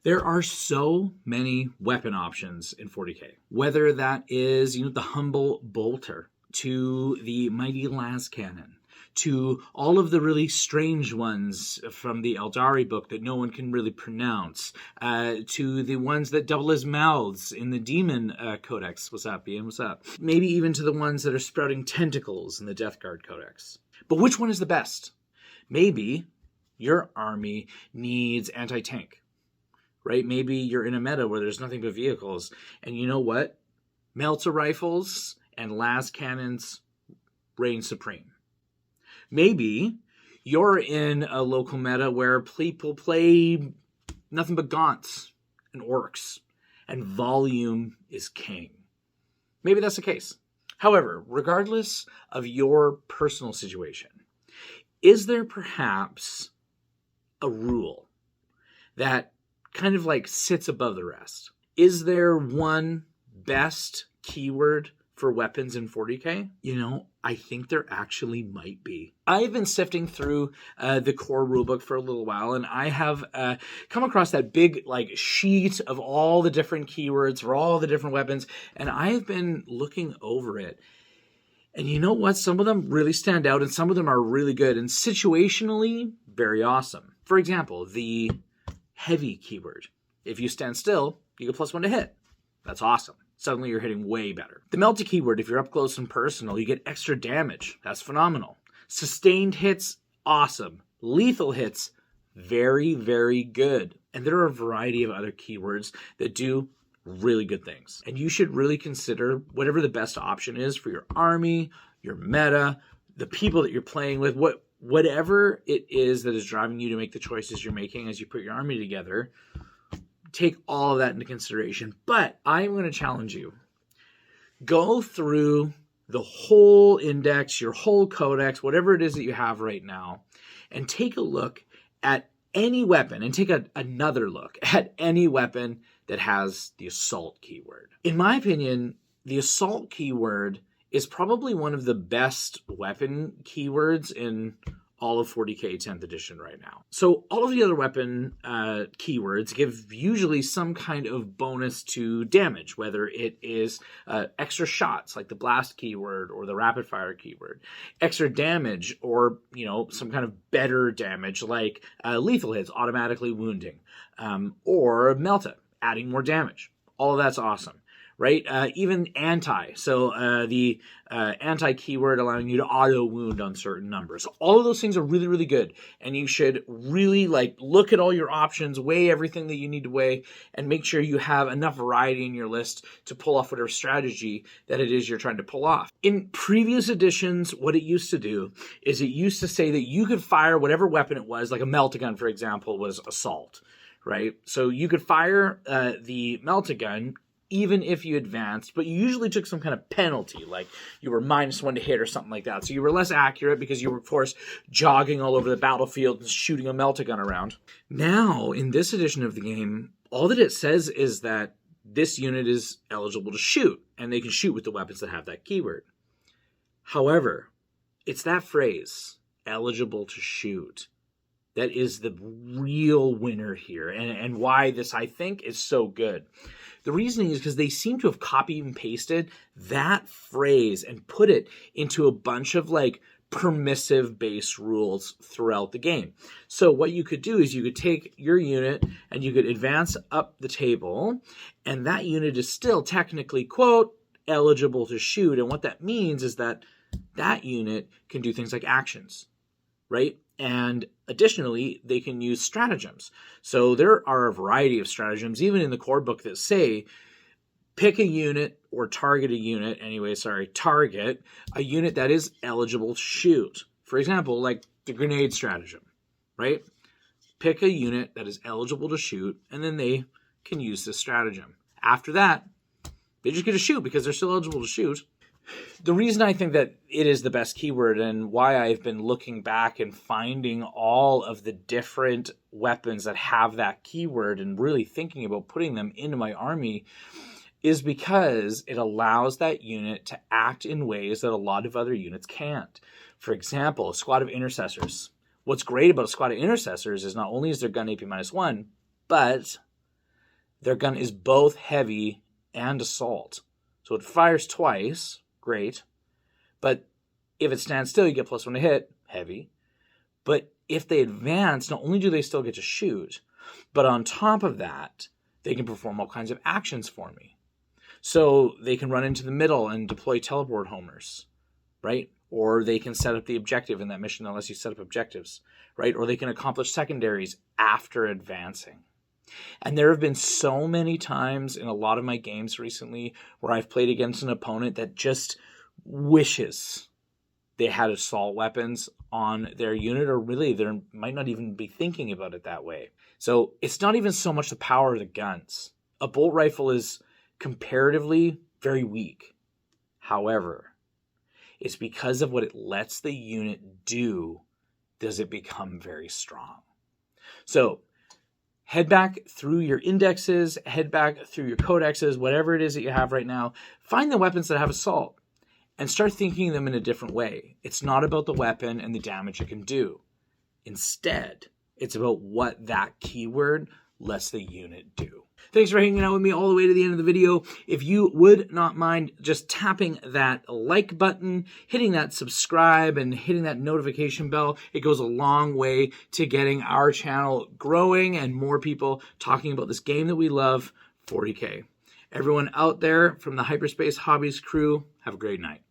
There are so many weapon options in 40k. Whether that is, the humble bolter, to the mighty las cannon, to all of the really strange ones from the Eldari book that no one can really pronounce, to the ones that double as mouths in the Demon Codex. What's up, Ian? What's up? Maybe even to the ones that are sprouting tentacles in the Death Guard Codex. But which one is the best? Maybe your army needs anti-tank, right? Maybe you're in a meta where there's nothing but vehicles, and you know what? Melta rifles and las cannons reign supreme. Maybe you're in a local meta where people play nothing but gaunts and orcs, and volume is king. Maybe that's the case. However, regardless of your personal situation, is there perhaps a rule that kind of like sits above the rest? Is there one best keyword for weapons in 40k? I think there actually might be. I've been sifting through the core rulebook for a little while, and I have come across that big sheet of all the different keywords for all the different weapons, and I've been looking over it. And you know what? Some of them really stand out, and some of them are really good, and situationally, very awesome. For example, the heavy keyword. If you stand still, you get +1 to hit. That's awesome. Suddenly you're hitting way better. The melty keyword, if you're up close and personal, you get extra damage. That's phenomenal. Sustained hits, awesome. Lethal hits, very, very good. And there are a variety of other keywords that do really good things. And you should really consider whatever the best option is for your army, your meta, the people that you're playing with, whatever it is that is driving you to make the choices you're making as you put your army together. Take all of that into consideration. But I'm going to challenge you. Go through the whole index, your whole codex, whatever it is that you have right now, and take a look at any weapon, and take another look at any weapon that has the assault keyword. In my opinion, the assault keyword is probably one of the best weapon keywords in all of 40k 10th edition right now. So all of the other weapon keywords give usually some kind of bonus to damage, whether it is extra shots like the blast keyword or the rapid fire keyword, extra damage or some kind of better damage like lethal hits, automatically wounding, or melta, adding more damage. All of that's awesome. Right? Even anti. So the anti keyword allowing you to auto wound on certain numbers. All of those things are really, really good. And you should really look at all your options, weigh everything that you need to weigh, and make sure you have enough variety in your list to pull off whatever strategy that it is you're trying to pull off. In previous editions, what it used to do is it used to say that you could fire whatever weapon it was, like a meltagun, for example, was assault. Right? So you could fire the meltagun even if you advanced, but you usually took some kind of penalty, like you were -1 to hit or something like that. So you were less accurate because you were, of course, jogging all over the battlefield and shooting a meltagun around. Now, in this edition of the game, all that it says is that this unit is eligible to shoot, and they can shoot with the weapons that have that keyword. However, it's that phrase, eligible to shoot, that is the real winner here, and why this, I think, is so good. The reasoning is because they seem to have copied and pasted that phrase and put it into a bunch of permissive base rules throughout the game. So what you could do is you could take your unit and you could advance up the table, and that unit is still technically, quote, eligible to shoot. And what that means is that that unit can do things like actions, right? And additionally, they can use stratagems. So there are a variety of stratagems, even in the core book, that say, pick a unit or target a unit, target a unit that is eligible to shoot. For example, like the grenade stratagem, right? Pick a unit that is eligible to shoot, and then they can use this stratagem. After that, they just get to shoot because they're still eligible to shoot. The reason I think that it is the best keyword and why I've been looking back and finding all of the different weapons that have that keyword and really thinking about putting them into my army is because it allows that unit to act in ways that a lot of other units can't. For example, a squad of intercessors. What's great about a squad of intercessors is not only is their gun AP -1, but their gun is both heavy and assault. So it fires twice, great. But if it stands still, you get +1 to hit, heavy. But if they advance, not only do they still get to shoot, but on top of that, they can perform all kinds of actions for me. So they can run into the middle and deploy teleport homers, right? Or they can set up the objective in that mission unless you set up objectives, right? Or they can accomplish secondaries after advancing. And there have been so many times in a lot of my games recently where I've played against an opponent that just wishes they had assault weapons on their unit, or really they might not even be thinking about it that way. So it's not even so much the power of the guns. A bolt rifle is comparatively very weak. However, it's because of what it lets the unit do does it become very strong. So head back through your indexes, head back through your codexes, whatever it is that you have right now. Find the weapons that have assault and start thinking them in a different way. It's not about the weapon and the damage it can do. Instead, it's about what that keyword lets the unit do. Thanks for hanging out with me all the way to the end of the video. If you would not mind just tapping that like button, hitting that subscribe, and hitting that notification bell, it goes a long way to getting our channel growing and more people talking about this game that we love, 40K. Everyone out there from the Hyperspace Hobbies crew, have a great night.